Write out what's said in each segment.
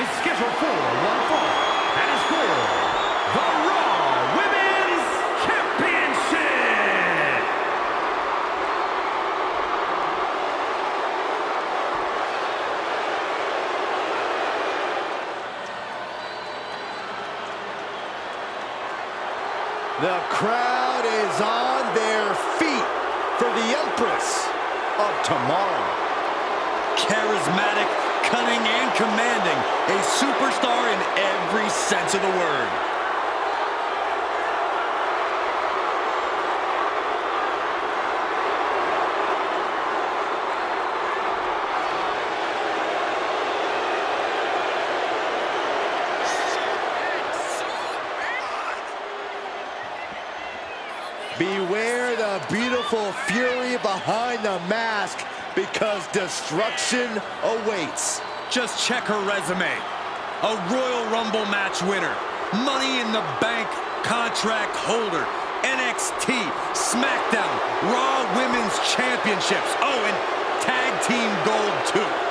is scheduled for one fall, and is for the Raw Women's Championship. The crowd is on their feet for the Empress of Tomorrow. Charismatic, cunning, and commanding. A superstar in every sense of the word. Beware the beautiful fury behind the mask, because destruction awaits. Just check her resume. A Royal Rumble match winner, Money in the Bank contract holder, NXT, SmackDown, Raw Women's Championships. Oh, and Tag Team Gold too.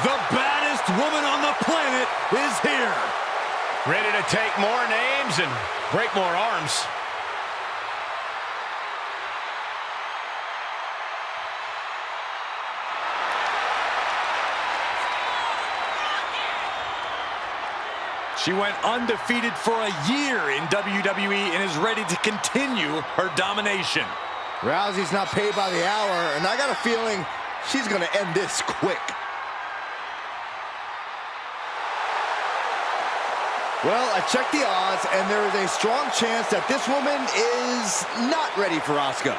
The baddest woman on the planet is here. Ready to take more names and break more arms. She went undefeated for a year in WWE and is ready to continue her domination. Rousey's not paid by the hour, and I got a feeling she's going to end this quick. Well, I checked the odds, and there is a strong chance that this woman is not ready for Asuka.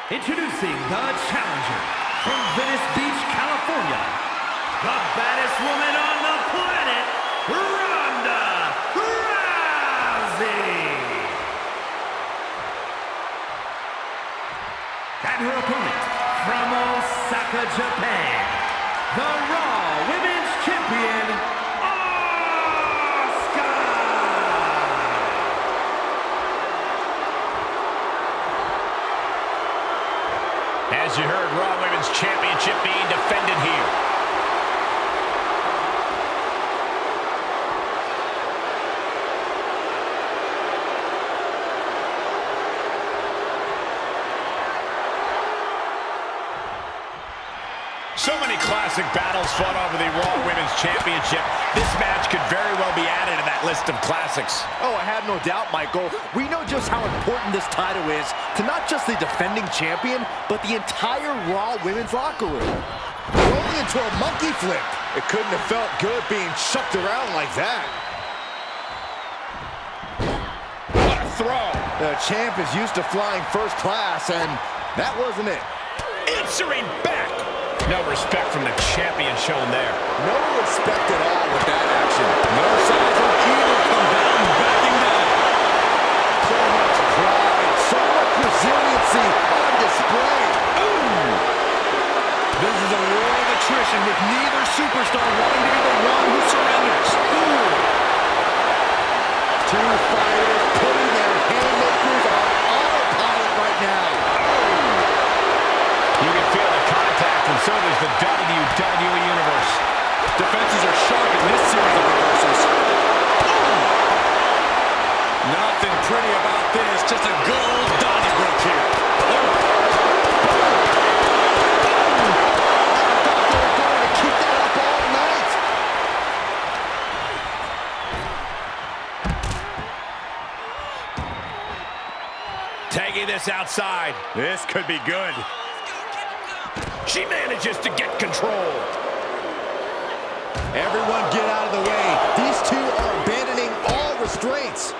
Introducing the challenger from Venice Beach, California, the baddest woman on the planet, Ronda Rousey. And her opponent from Osaka, Japan, the Raw Women's Champion, Asuka. As you heard, Raw Women's Championship being defended here. So many classic battles fought over the Raw Women's Championship. This match could very well be added to that list of classics. Oh, I have no doubt, Michael. We know just how important this title is to not just the defending champion, but the entire Raw Women's locker room. Rolling into a monkey flip. It couldn't have felt good being chucked around like that. What a throw. The champ is used to flying first class, and that wasn't it. Answering back. No respect from the champion shown there. No respect at all with that action. No signs of either combatant backing down. So much pride, so much resiliency on display. Ooh. This is a war of attrition with neither superstar wanting to be the one who surrenders. Ooh. Two fighters putting their haymakers on autopilot right now. You can feel the contact, and so does the WWE Universe. Defenses are sharp in this series of reversals. Nothing pretty about this, just a good old Donnybrook here. I thought they were going to keep that up all night. Taking this outside. This could be good. She manages to get control. Everyone get out of the way. These two are abandoning all restraints.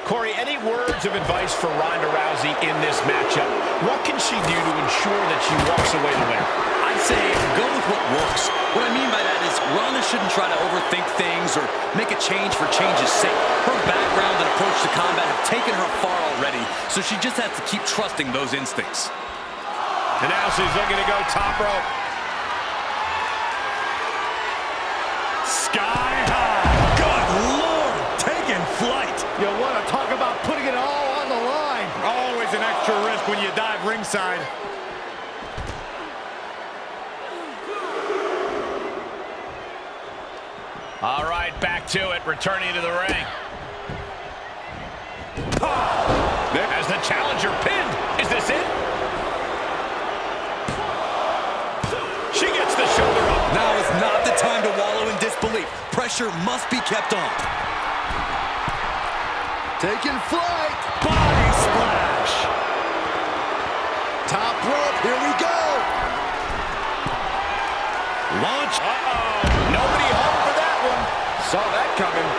Corey, any words of advice for Ronda Rousey in this matchup? What can she do to ensure that she walks away the winner? I'd say go with what works. What I mean by that is Ronda shouldn't try to overthink things or make a change for change's sake. Her background and approach to combat have taken her far already, so she just has to keep trusting those instincts. And now she's looking to go top rope. Sky high. Good Lord, taking flight. You want to talk about putting it all on the line. Always an extra risk when you dive ringside. All right, back to it, returning to the ring. As the challenger pinned. Is this it? She gets the shoulder up. Now is not the time to wallow in disbelief. Pressure must be kept on. Taking flight. Body splash. Top rope, here we go. Launch. Uh-oh. Nobody home for that one. Saw that coming.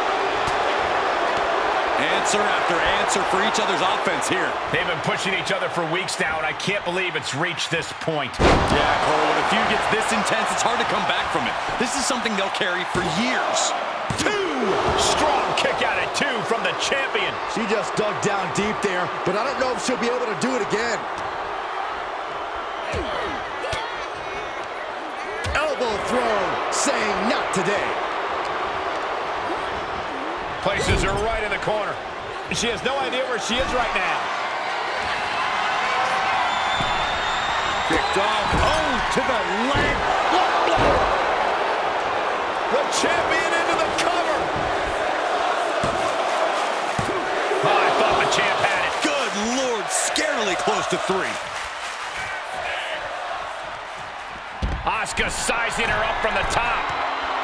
Answer after answer for each other's offense here. They've been pushing each other for weeks now, and I can't believe it's reached this point. Yeah, Cole, when a feud gets this intense, it's hard to come back from it. This is something they'll carry for years. Strong kick out at 2 from the champion. She just dug down deep there, but I don't know if she'll be able to do it again. Elbow throw, saying not today. Places her right in the corner. She has no idea where she is right now. Kicked off. Oh, to the leg. The champion into the cover. Oh, I thought the champ had it. Good Lord, scarily close to 3. Asuka sizing her up from the top.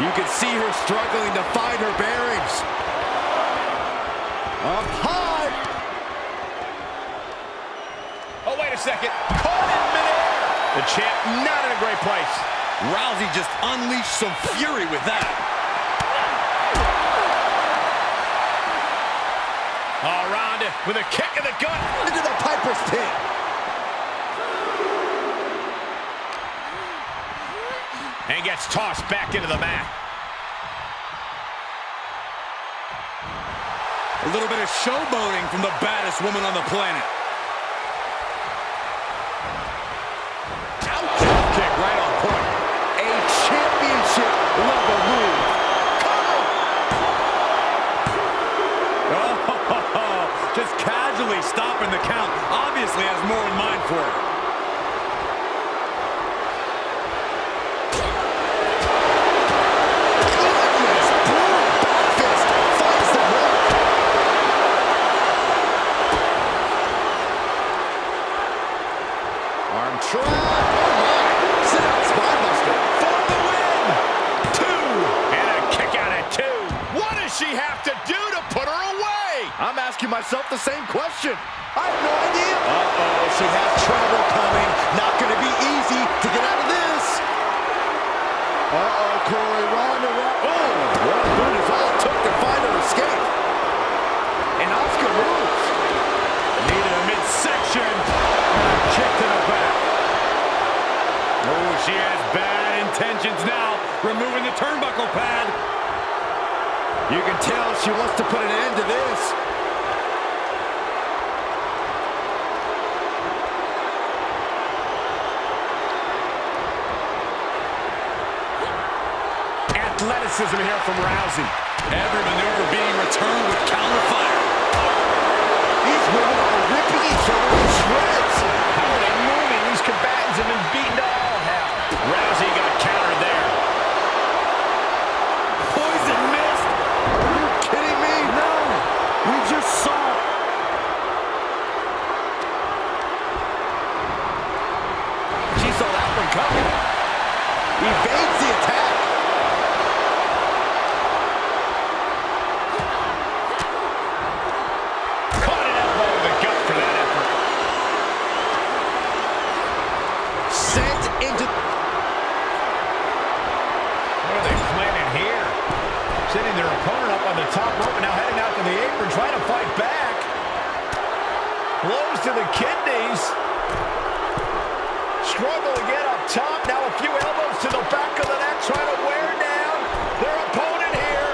You can see her struggling to find her bearings. Up high. Oh, wait a second. Caught in midair. The champ not in a great place. Rousey just unleashed some fury with that. Oh, Ronda with a kick in the gut. Into the Piper's pit. And gets tossed back into the mat. A little bit of showboating from the baddest woman on the planet. Ouch. Kick right on point. A championship level move. Oh, just casually stopping the count. Obviously has more in mind for her. Trap. Oh my. Sit out spine buster. For the win. 2. And a kick out at 2. What does she have to do to put her away? I'm asking myself the same question. I have no idea. Uh-oh, she has trouble coming. Not going to be easy to get out of this. Uh-oh, Corey, Ronda. Oh, what a boot is all it took to find her escape. And Asuka moves. Needed a midsection. And a kick to the back. Oh, she has bad intentions now, removing the turnbuckle pad. You can tell she wants to put an end to this. Athleticism here from Rousey. Every maneuver being returned with counter fire. These women are ripping each other to shreds. How are they moving? These combatants have been beaten to all hell. Rousey got countered there. Poison mist. Are you kidding me? No, we just saw. She saw that one coming. Evades the attack. to the kidneys. Struggle to get up top. Now a few elbows to the back of the neck, trying to wear down their opponent here.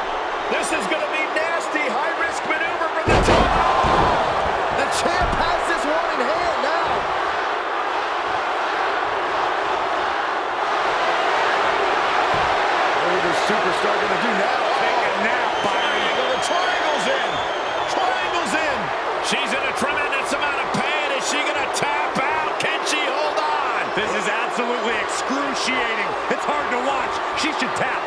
This is going to be nasty. High-risk maneuver for the top. The champ has this one in hand now. What is this superstar going to do now? Take a nap, Byron. The triangle's in. Triangle's in. She's in a tremendous amount of pain. Is she going to tap out? Can she hold on? This is absolutely excruciating. It's hard to watch. She should tap.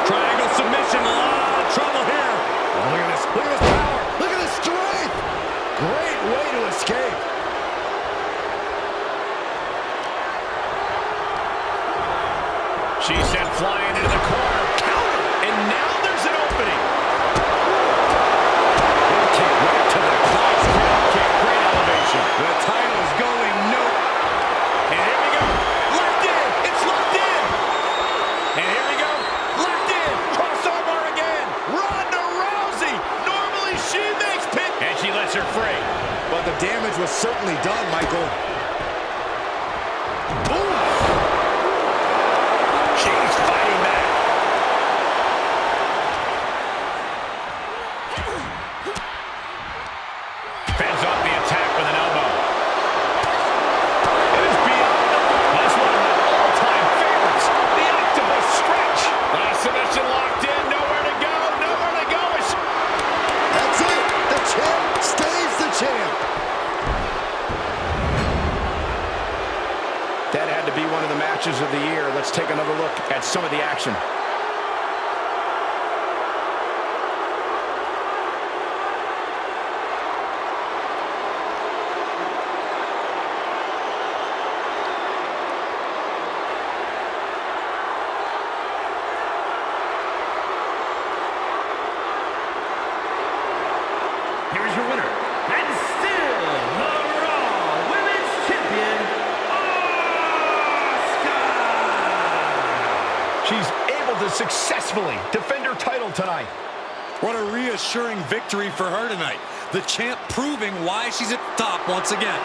Triangle submission. A lot of trouble here. Oh, look at this. Look at this power. Look at this strength. Great way to escape. She's sent flying into the corner. Counter. And now there's an opening. Kick right to the cross. Kick. Great elevation. The title is going no. And here we go. Locked in. It's locked in. And here we go. Locked in. Crossover again. Ronda Rousey. Normally she makes pin. And she lets her free. But the damage was certainly done, Michael. She's fighting back. Fends off the attack with an elbow. It is beyond. That's one of my all-time favorites. The octopus stretch. Last submission locked in. Nowhere to go. Nowhere to go. That's it. The champ stays the champ. That had to be one of the matches of the year. Let's take another look at some of the action. Here's your winner, and still the Raw Women's Champion, Asuka! She's able to successfully defend her title tonight. What a reassuring victory for her tonight. The champ proving why she's at the top once again.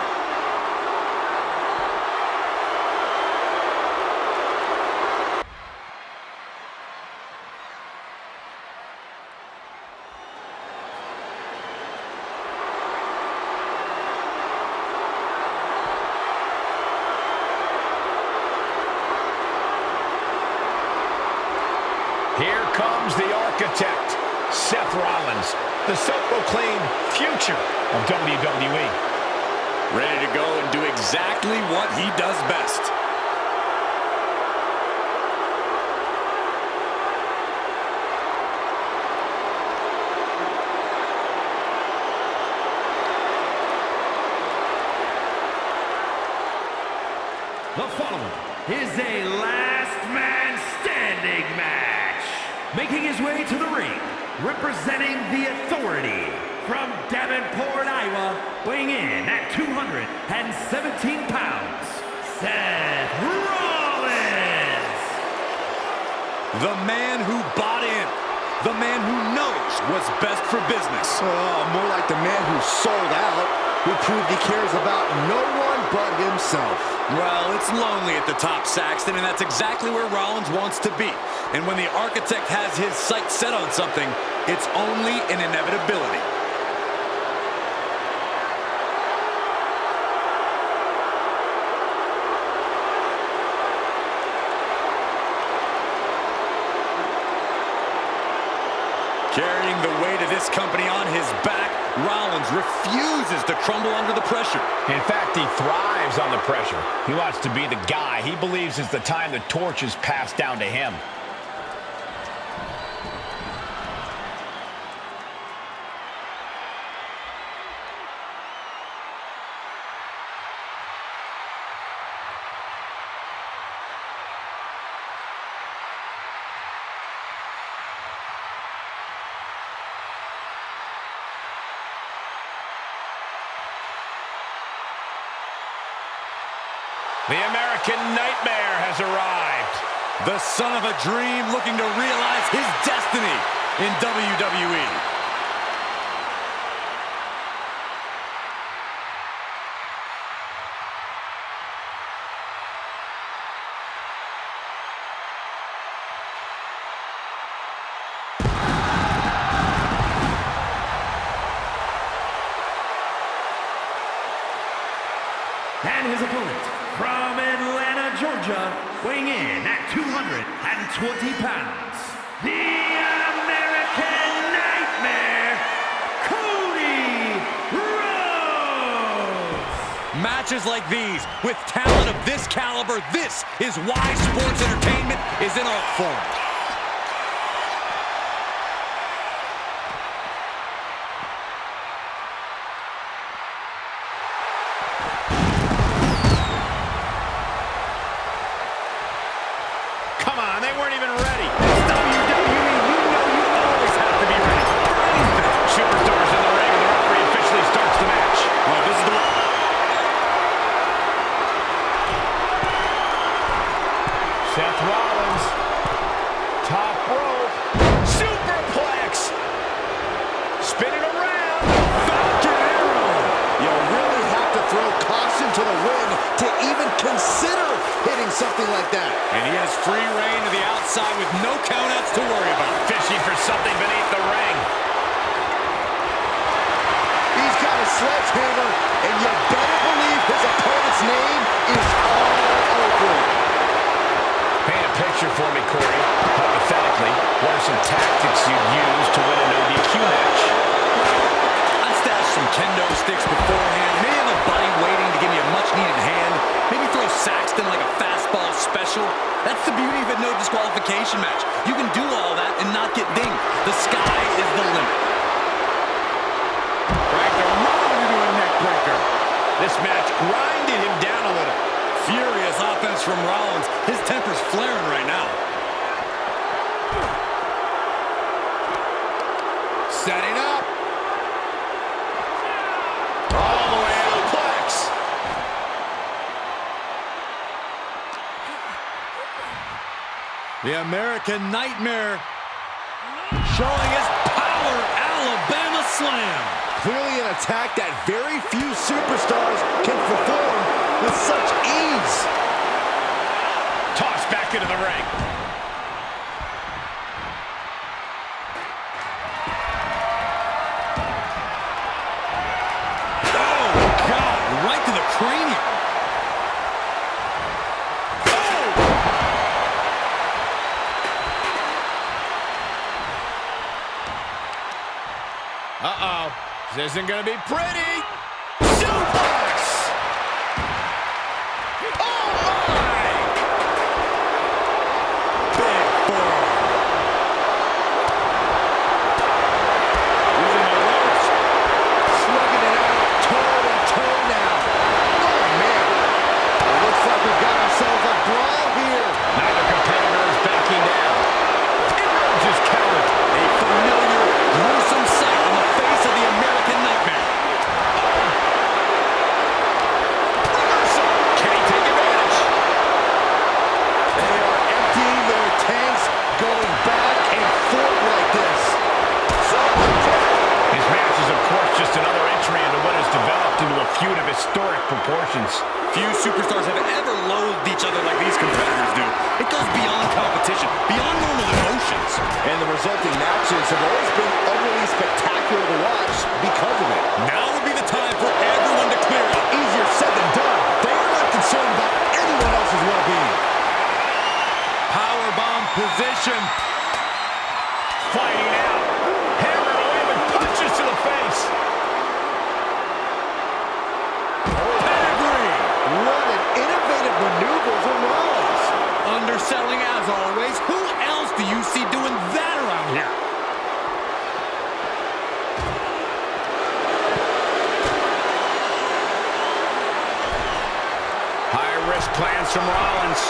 Here comes the architect, Seth Rollins, the self-proclaimed future of WWE. Ready to go and do exactly what he does best. The following is a last man standing match. Making his way to the ring, representing the Authority from Davenport, Iowa, weighing in at 217 pounds, Seth Rollins. The man who bought in. The man who knows what's best for business. Oh, more like the man who sold out, who proved he cares about no one but himself. Well, it's lonely at the top, Saxton, and that's exactly where Rollins wants to be. And when the architect has his sights set on something, it's only an inevitability. Carrying the weight of this company on his back, Rollins refuses to crumble under the pressure. In fact, he thrives on the pressure. He wants to be the guy. He believes it's the time the torch is passed down to him. The American Nightmare has arrived. The son of a dream looking to realize his destiny in WWE. And his opponent, from Atlanta, Georgia, weighing in at 220 pounds, the American Nightmare, Cody Rhodes! Matches like these, with talent of this caliber, this is why sports entertainment is an art form. Come on, they weren't even ready. It's WWE, you know you always have to be ready for anything. Superstars in the ring, and the referee officially starts the match. Oh, this is the... Seth Rollins, top rope, superplex, spinning around, Falcon Arrow. You really have to throw caution to the wind to even consider hitting something like that. And he has free reign to the outside with no countouts to worry about. Fishing for something beneath the ring. He's got a sledgehammer, and you better believe his opponent's name is all over it. Paint a picture for me, Corey. Hypothetically, what are some tactics you'd use to win a no DQ match? I stashed some kendo sticks beforehand. Maybe have a buddy waiting to give me a much-needed hand. Maybe throw Saxton like a fastball special. That's the beauty of a no disqualification match. You can do all that and not get dinged. The sky is the limit. Cracked him right into a neck breaker. This match grinded him down a little. Furious offense from Rollins. His temper's flaring right now. Setting up. All the way to the plex. The American Nightmare showing his power. Alabama Slam. Clearly an attack that very few superstars can perform with such ease. Tossed back into the ring. Oh, God, right to the cranium. Uh-oh. This isn't going to be pretty. Suplex! Oh, my! Big forearm. Using the ropes. Slugging it out, toe to toe now. Oh, man. It looks like we've got ourselves a brawl here. Neither competitor is backing down. And Rhodes is countered. A familiar, gruesome sight on the face of the American Nightmare. Reversal. Can he take advantage? They are emptying their tanks, going back and forth like this. His match is, of course, just another entry into what has developed into a feud of historic proportions. Few superstars have ever loathed each other like these competitors do. It goes beyond competition, beyond normal emotions. And the resulting matches have always been utterly spectacular to watch because of it. Now would be the time for everyone to clear out. Easier said than done. They are not concerned about anyone else's well-being. Powerbomb position. Fighting out. Hammered away with punches to the face. Pedigree. What an innovative maneuver from Rollins. Underselling as always. Who else do you see doing that around here? High-risk plans from Rollins.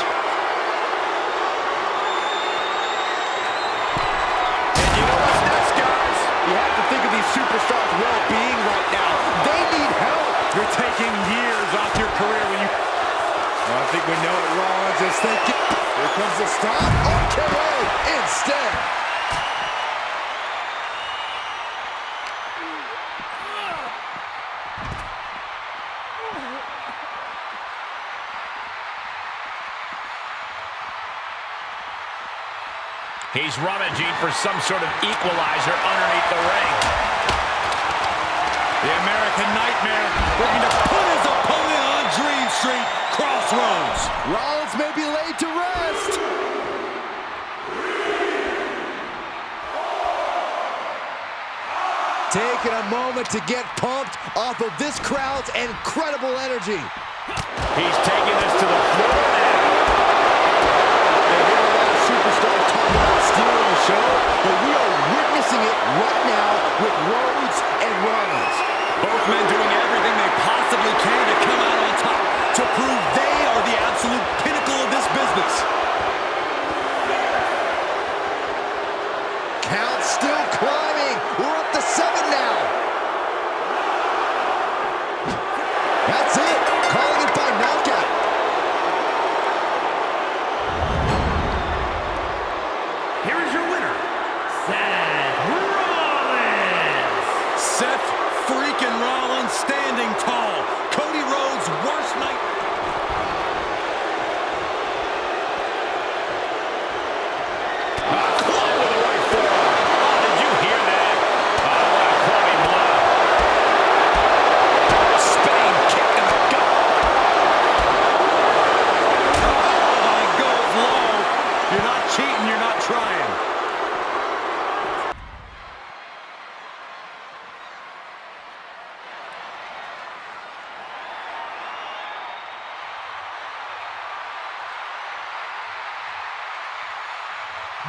And you know what's next, guys? You have to think of these superstars' well-being right now. They need help. You're taking years off your career when you... I think we know what Rollins is thinking. Here comes the stop. RKO instead. He's rummaging for some sort of equalizer underneath the ring. The American Nightmare looking to put his opponent on Dream Street Crossroads. Rollins may be laid to rest. Taking a moment to get pumped off of this crowd's incredible energy. He's taking this to the floor now. Superstar talking about stealing the show, but we are witnessing it right now with Rhodes and Rollins. Both men doing everything they possibly can to come out on top, to prove they are the absolute pinnacle of this business. Count still climbing. We're up to 7 now. That's it. Calling it by knockout. Here is your winner, Seth Rollins. Seth freaking Rollins standing tall. Cody Rhodes' worst night. Club with the right forearm. Oh, did you hear that? Oh, what a clubbing blow. Spinning kick in the gut. Oh, he goes low. You're not cheating, you're not trying.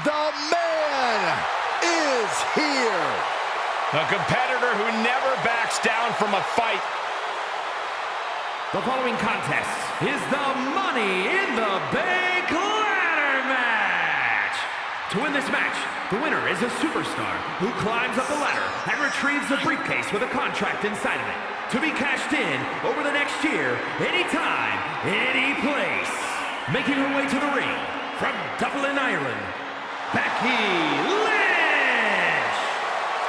The man is here. A competitor who never backs down from a fight. The following contest is the Money in the Bank ladder match. To win this match, the winner is a superstar who climbs up the ladder and retrieves a briefcase with a contract inside of it to be cashed in over the next year, anytime, any place. Making her way to the ring from Dublin, Ireland, Becky Lynch.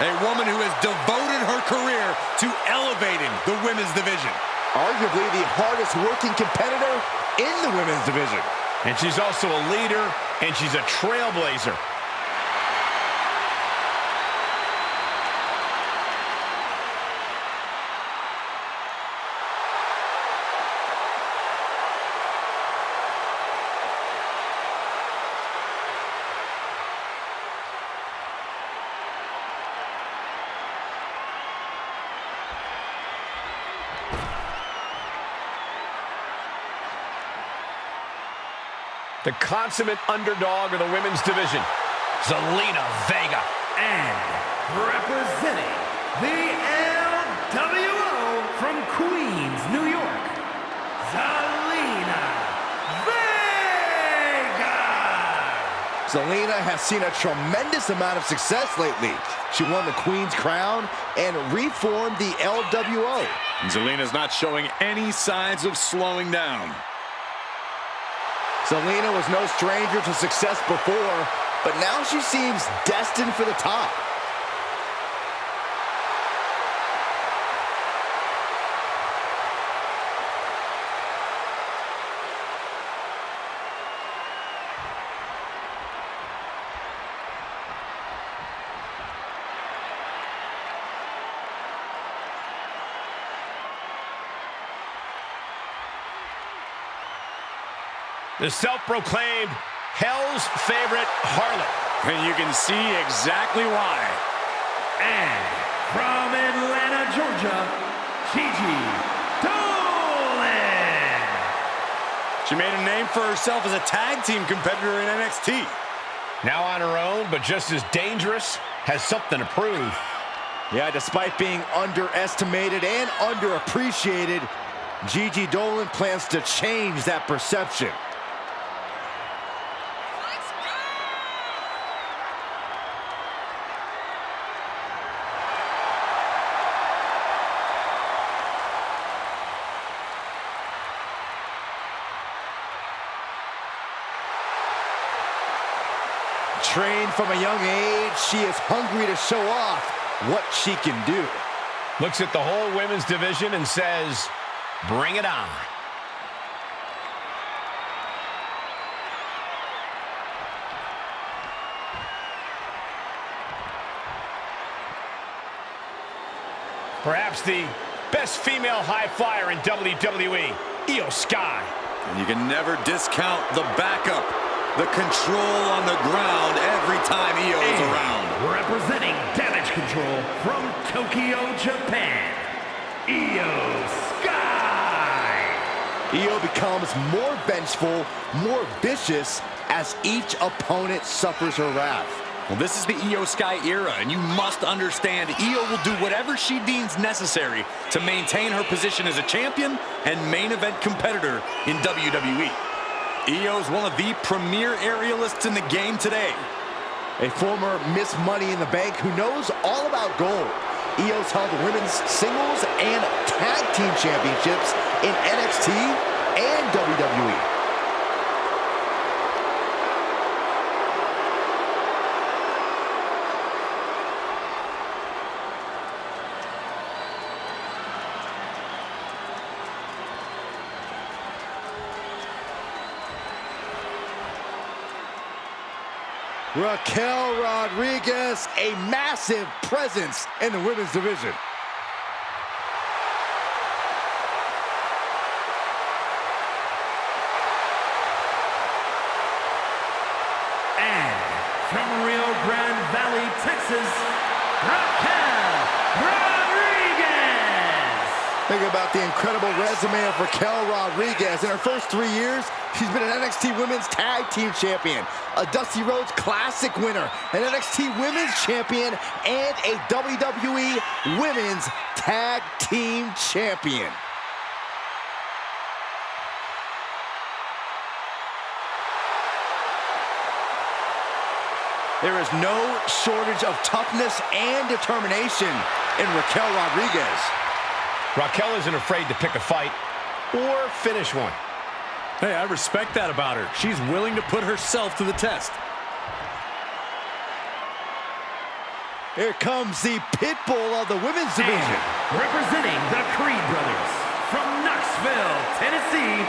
A woman who has devoted her career to elevating the women's division. Arguably the hardest working competitor in the women's division. And she's also a leader, and she's a trailblazer. The consummate underdog of the women's division, Zelina Vega. And representing the LWO from Queens, New York, Zelina Vega. Zelina has seen a tremendous amount of success lately. She won the Queen's Crown and reformed the LWO. Zelina's not showing any signs of slowing down. Zelina was no stranger to success before, but now she seems destined for the top. The self-proclaimed Hell's favorite harlot. And you can see exactly why. And from Atlanta, Georgia, Gigi Dolan. She made a name for herself as a tag team competitor in NXT. Now on her own, but just as dangerous, has something to prove. Yeah, despite being underestimated and underappreciated, Gigi Dolan plans to change that perception. Trained from a young age, she is hungry to show off what she can do. Looks at the whole women's division and says, bring it on. Perhaps the best female high flyer in WWE, Io Sky. And you can never discount the backup, the control on the ground every time Io is around. Representing Damage Control from Tokyo, Japan, Io Sky. Io becomes more vengeful, more vicious as each opponent suffers her wrath. Well, this is the Io Sky era, and you must understand Io will do whatever she deems necessary to maintain her position as a champion and main event competitor in WWE. Io is one of the premier aerialists in the game today. A former Miss Money in the Bank who knows all about gold. Io's held women's singles and tag team championships in NXT and WWE. Raquel Rodriguez, a massive presence in the women's division. And from Rio Grande Valley, Texas, Raquel Rodriguez. Think about the incredible resume of Raquel Rodriguez. In her first 3 years, she's been an NXT Women's Tag Team Champion, a Dusty Rhodes Classic winner, an NXT Women's Champion, and a WWE Women's Tag Team Champion. There is no shortage of toughness and determination in Raquel Rodriguez. Raquel isn't afraid to pick a fight or finish one. Hey, I respect that about her. She's willing to put herself to the test. Here comes the pit bull of the women's division. And representing the Creed brothers from Knoxville, Tennessee,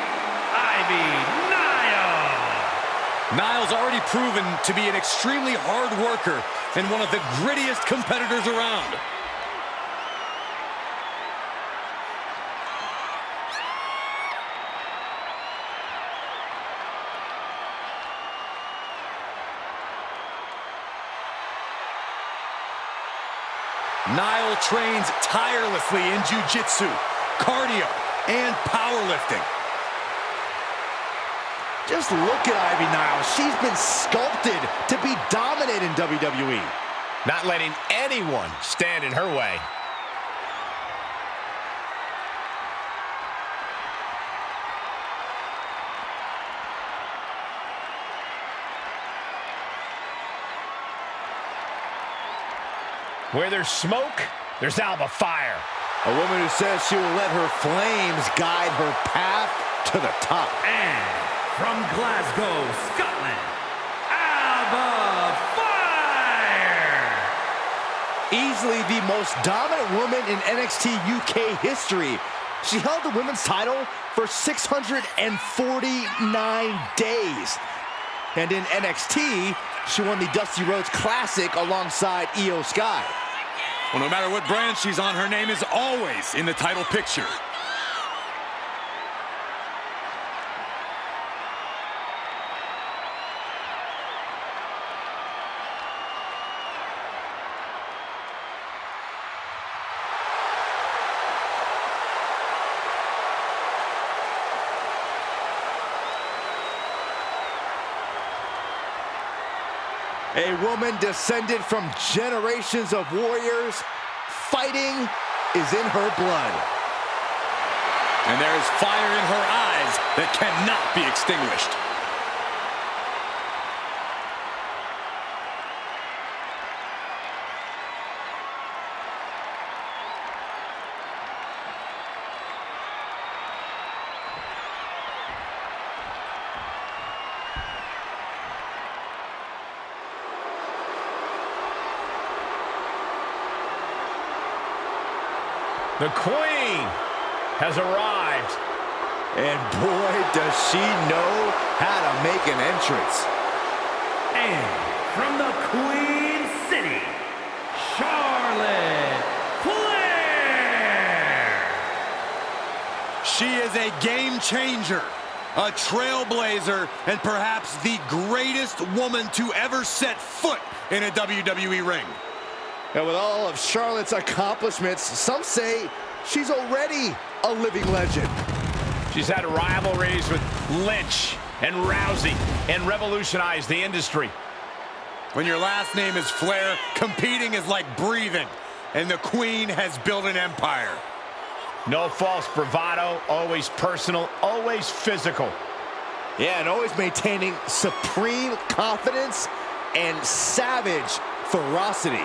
Ivy Nile. Nile's already proven to be an extremely hard worker and one of the grittiest competitors around. Nile trains tirelessly in jiu-jitsu, cardio, and powerlifting. Just look at Ivy Nile. She's been sculpted to be dominant in WWE. Not letting anyone stand in her way. Where there's smoke, there's Alba fire. A woman who says she will let her flames guide her path to the top. And from Glasgow, Scotland, Alba Fire. Easily the most dominant woman in NXT UK history. She held the women's title for 649 days. And in NXT, she won the Dusty Rhodes Classic alongside Io Sky. Well, no matter what brand she's on, her name is always in the title picture. A woman descended from generations of warriors. Fighting is in her blood. And there is fire in her eyes that cannot be extinguished. The Queen has arrived. And boy, does she know how to make an entrance. And from the Queen City, Charlotte Flair. She is a game changer, a trailblazer, and perhaps the greatest woman to ever set foot in a WWE ring. And with all of Charlotte's accomplishments, some say she's already a living legend. She's had rivalries with Lynch and Rousey and revolutionized the industry. When your last name is Flair, competing is like breathing, and the Queen has built an empire. No false bravado, always personal, always physical. Yeah, and always maintaining supreme confidence and savage ferocity.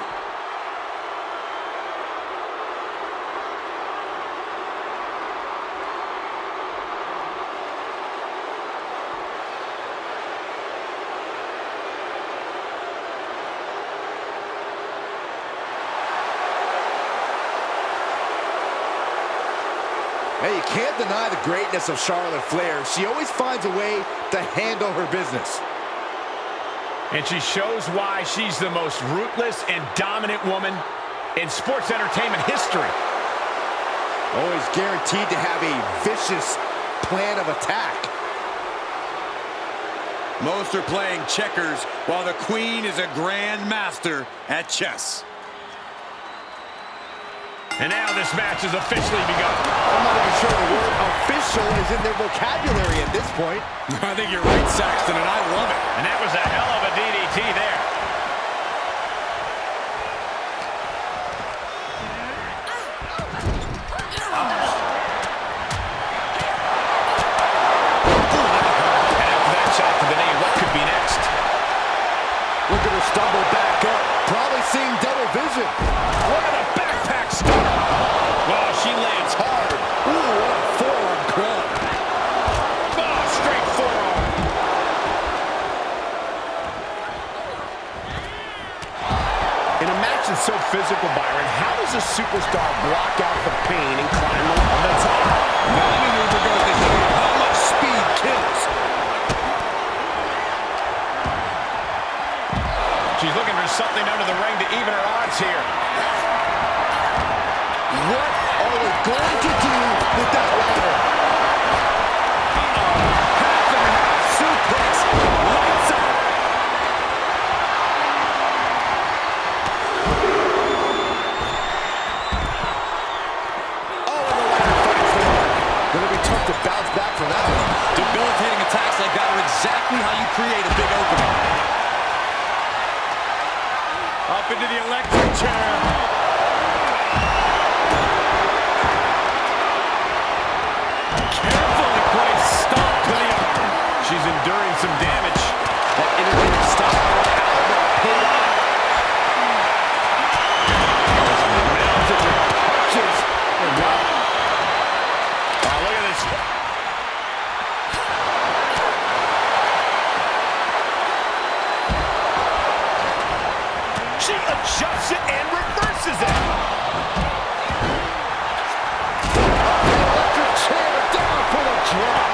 Hey, you can't deny the greatness of Charlotte Flair. She always finds a way to handle her business. And she shows why she's the most ruthless and dominant woman in sports entertainment history. Always guaranteed to have a vicious plan of attack. Most are playing checkers, while the Queen is a grand master at chess. And now this match has officially begun. I'm not even sure the word official is in their vocabulary at this point. I think you're right, Saxton, and I love it. And that was a hell of a DDT there. And after that shot to the knee, what could be next? Look at her stumble back up, probably seeing double vision. Look at the backpack stunner. Wow, she lands hard. Ooh, what a forearm club. Oh, straight forearm. In a match that's so physical, Byron, how does a superstar block out the pain and climb on the top? That maneuver goes to show you how much speed kills. She's looking for something under the ring to even her odds here. What are we going to do with that ladder? Half and half suplex. Lights out. Oh, and the ladder finds the mark. Gonna be tough to bounce back from that one. Debilitating attacks like that are exactly how you create a big opening. Up into the electric chair. Carefully placed stop to the arm. She's enduring some damage. That innovative style elbow paid off. Mounted with punches. And wow. Oh, look at this. She adjusts it and reverses it. Electric chair down for the drop.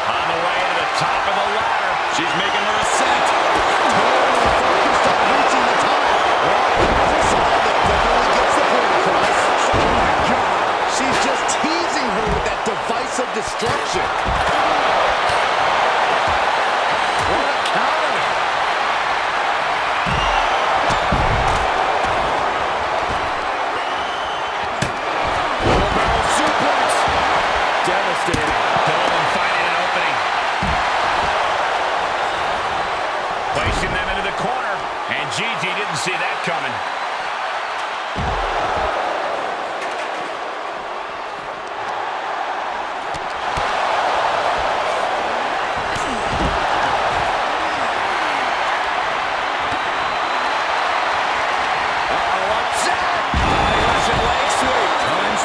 On the way to the top of the ladder. She's making her ascent. Focused on reaching the top. Well, here's a side that definitely gets the point across. Oh my God. She's just teasing her with that device of destruction. What a counter. Barrel suplex. Devastating. Dolan finding an opening. Placing them into the corner. And Gigi didn't see that coming. Russian leg sweep. Time's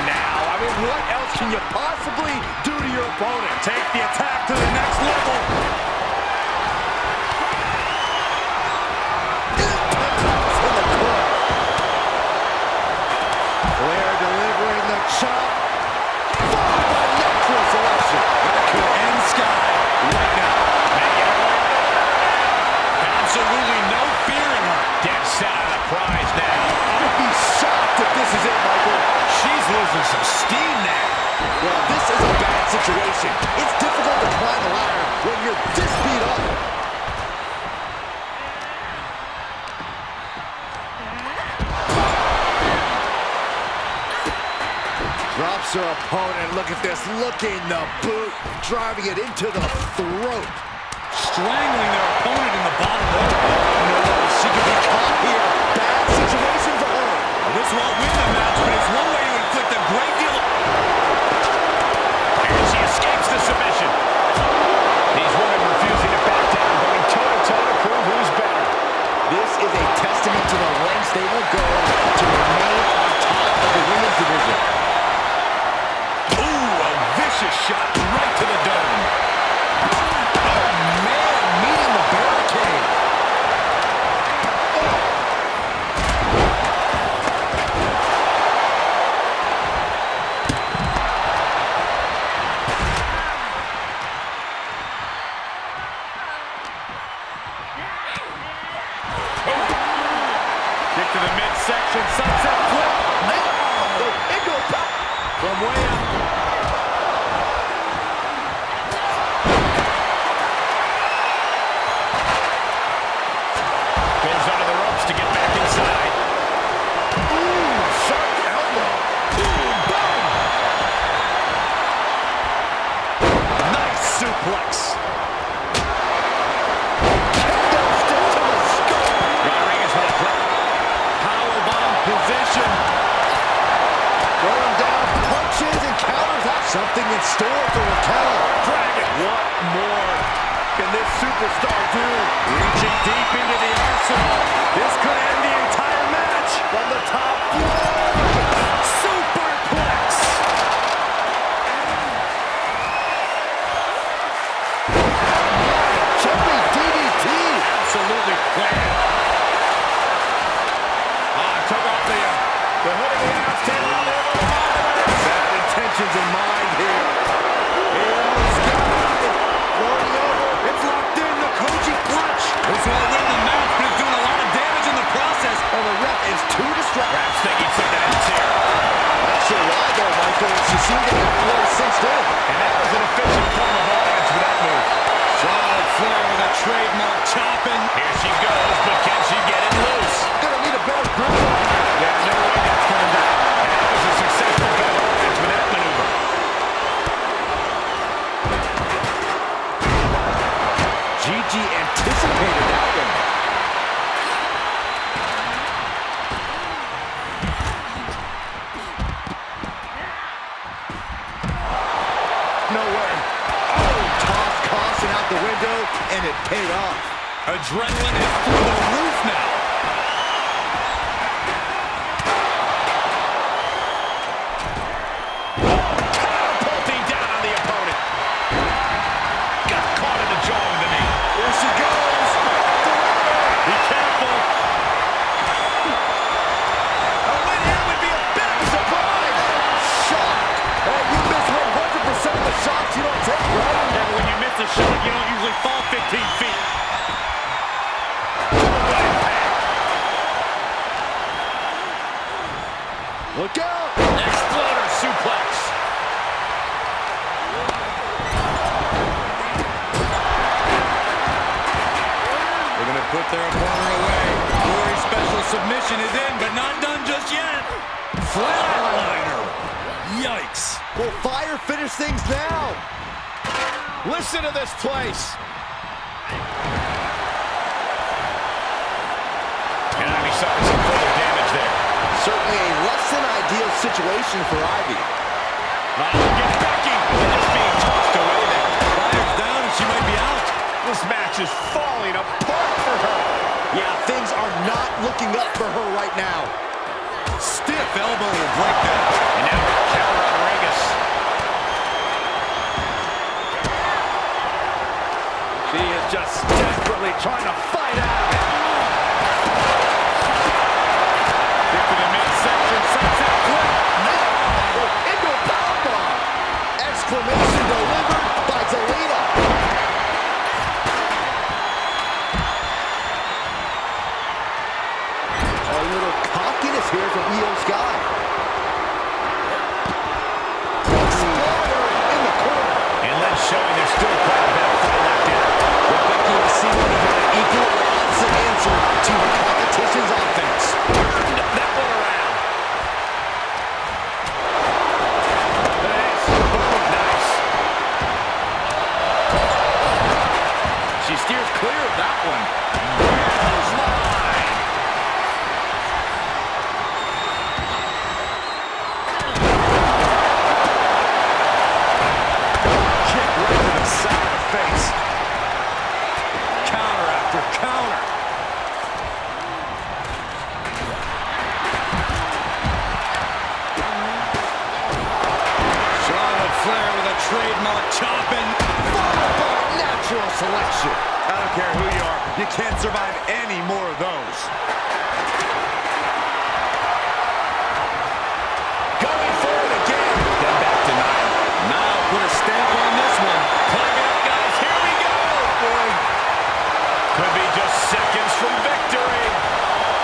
now. I mean, what else can you possibly do to your opponent? Take the attack to the next level. Impact in the corner. Flair delivering the chop. Followed by natural selection. That could end Sky right now. Absolutely no fear in her. Dead set on the prize now. I'd be shocked if this is it, Michael. She's losing some steam now. Well, this is a bad situation. It's difficult to climb the ladder when you're this beat up. Drops her opponent. Look at this. Looking the boot. Driving it into the throat. Strangling their opponent in the bottom rope. No, she could be caught here. Bad situation for her. This won't win the match, but it's one way to inflict a great deal of... And she escapes the submission. These women refusing to back down, going toe-to-toe to prove who's better. This is a testament to the lengths they will go to remain on top of the women's division. Ooh, a vicious shot right to the dome. Oh, man, meeting the barricade. Kick to the midsection, sunset flip. It goes back. From way up. Goes under the ropes to get back inside. Ooh, sharp elbow. Boom, boom. Nice suplex. Kendo stick to the skull. Rodriguez with a drop. Powerbomb position. Throwing down punches and counters out. Something in store for Raquel. Dragon. What more can this superstar do? Reaching deep into the arsenal. This could end the entire match. From the top floor. Superplex. Jumping DDT. Absolutely planned. Took off the hood of the announce table. Bad intentions in mind here. Here Sky. Floating over. It's locked in, the Koji clutch. This won't win the match, but it's doing a lot of damage in the process. And the ref is too distracted. Perhaps thinking something else here. Not sure why though, Michael. She seemed to have flow cinched in. And that was an efficient form of offense with that move. Charlotte Flair with a trademark chopping. Here she goes, but can she get it loose? Gonna need a better grip on her. Yeah, no way that's coming down. And that was a successful bit of offense with that maneuver. Gigi anticipated that one. No way. Oh, toss caution out the window, and it paid off. Adrenaline is through the roof now. Catapulting down on the opponent. Got caught in the jaw with the knee. Here she goes. Be careful. A win here would be a bit of a surprise. Shock. Hey, you miss 100% of the shots you don't take, right? Yeah, but when you miss a shot, you don't usually fall 15 feet. Look out. Exploder suplex. They're going to put their opponent away. Glory special submission is in, but not done just yet. Flatliner. Yikes. Will Fire finish things now? Listen to this place. And Ivy suffering some further damage there. Certainly a less than ideal situation for Ivy. Look at Becky. Just being tossed away there. Fire's down and she might be out. This match is falling apart for her. Yeah, things are not looking up for her right now. Stiff elbow will break that. And now just desperately trying to fight out. Get to the midsection, sunset flip. No! Into a powerbomb. Exclamation delivered by Toledo. A little cockiness here from Io Sky. Exploder in the corner. And let's show you there's still quite a bit of fight left in it. Well, Becky and Cena had an equal or opposite answer to the competition's offense. Turned that one around. Nice. Boom. Nice. She steers clear of that one. Kick right to the side of the face. Counter after counter. Charlotte Flair with a trademark chopping. Followed by natural selection. I don't care who you are, you can't survive any more of those. Going for it again. Then back to 9. Now put a stamp on this one. Climb it up, guys. Here we go. Boy, Could be just seconds from victory.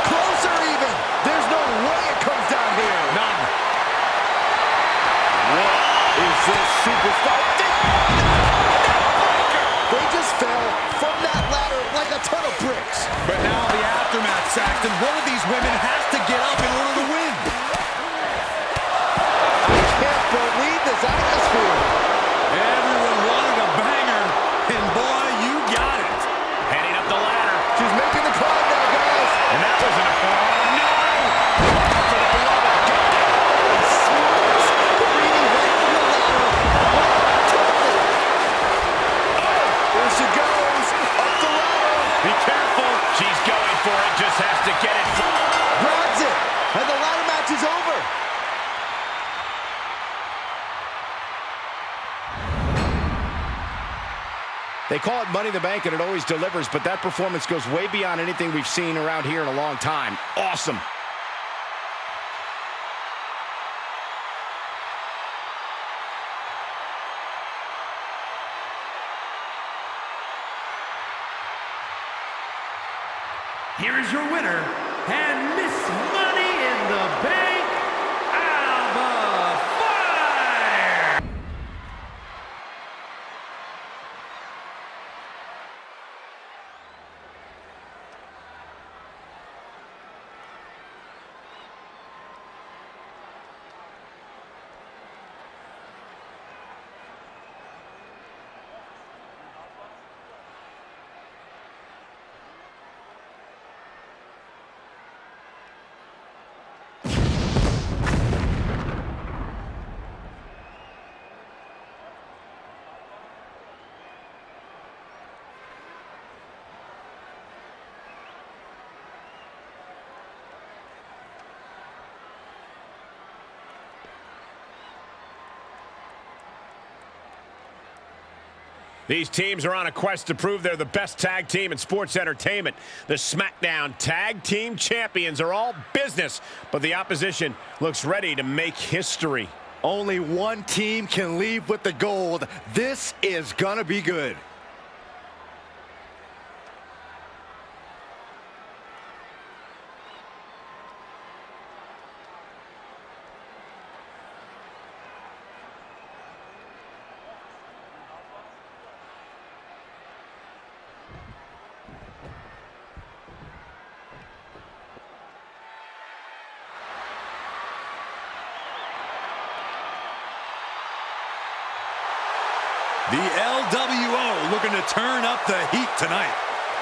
Closer even. There's no way it comes down here. None. What is this superstar? They just fell from that ladder like a ton of bricks. but now the aftermath, Saxton. One of these women has to get up in order to win. I can't believe this atmosphere. Everyone wanted a banger, and boy, you got it. Heading up the ladder. She's making the climb now, guys. And that wasn't a fall. No! For the love of God. Careening right from the ladder. There she goes. Up the ladder. Be careful. She's going for it. Just has to get it. Grabs it. And the ladder match is over. They call it Money in the Bank, and it always delivers, but that performance goes way beyond anything we've seen around here in a long time. Awesome. Here is your winner, and Miss Money in the Bank, Alba Fire! These teams are on a quest to prove they're the best tag team in sports entertainment. The SmackDown Tag Team Champions are all business, but the opposition looks ready to make history. Only one team can leave with the gold. This is gonna be good. The LWO looking to turn up the heat tonight.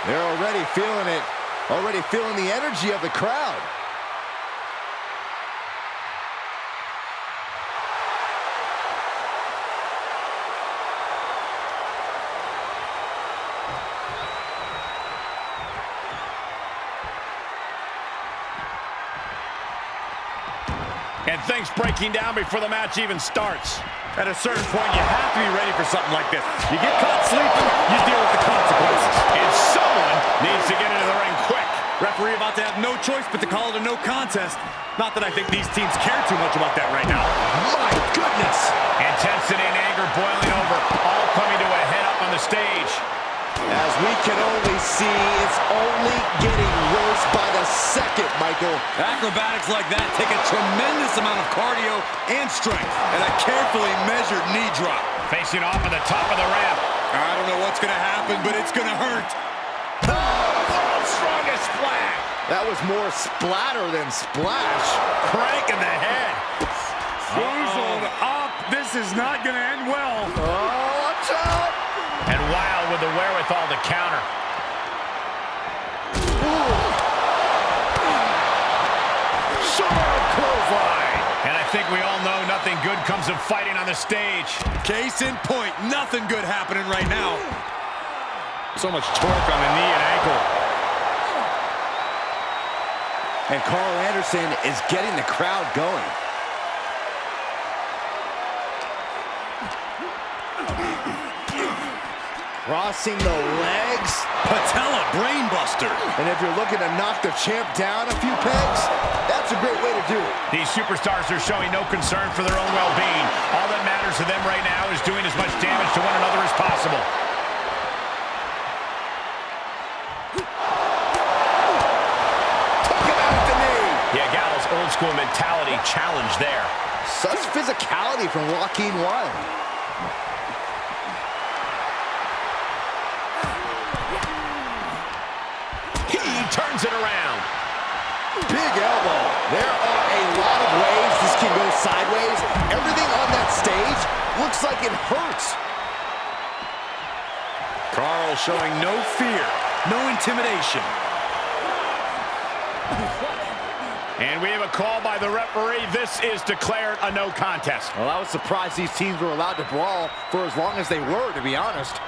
They're already feeling it. Already feeling the energy of the crowd. And things breaking down before the match even starts. At a certain point, you have to be ready for something like this. You get caught sleeping, you deal with the consequences. And someone needs to get into the ring quick. Referee about to have no choice but to call it a no contest. Not that I think these teams care too much about that right now. My goodness! Intensity and anger boiling over, all coming to a head up on the stage. As we can only see, it's only getting worse by the second, Michael. Acrobatics like that take a tremendous amount of cardio and strength, and a carefully measured knee drop. Facing off at the top of the ramp. I don't know what's going to happen, but it's going to hurt. World's strongest flag. That was more splatter than splash. Crank in the head. Boozled up. This is not going to end well. Oh, watch out! And Wild with the wherewithal to counter. Sharp clothesline. And I think we all know nothing good comes of fighting on the stage. Case in point, nothing good happening right now. So much torque on the knee and ankle. And Carl Anderson is getting the crowd going. Crossing the legs. Patella brainbuster. And if you're looking to knock the champ down a few pegs, that's a great way to do it. These superstars are showing no concern for their own well-being. All that matters to them right now is doing as much damage to one another as possible. Took him out at the knee. Yeah, Gallows' old school mentality challenged there. Such physicality from Joaquin Wild. He turns it around. Big elbow. There are a lot of ways this can go sideways. Everything on that stage looks like it hurts. Carl showing no fear, no intimidation. And we have a call by the referee. This is declared a no contest. Well, I was surprised these teams were allowed to brawl for as long as they were, to be honest.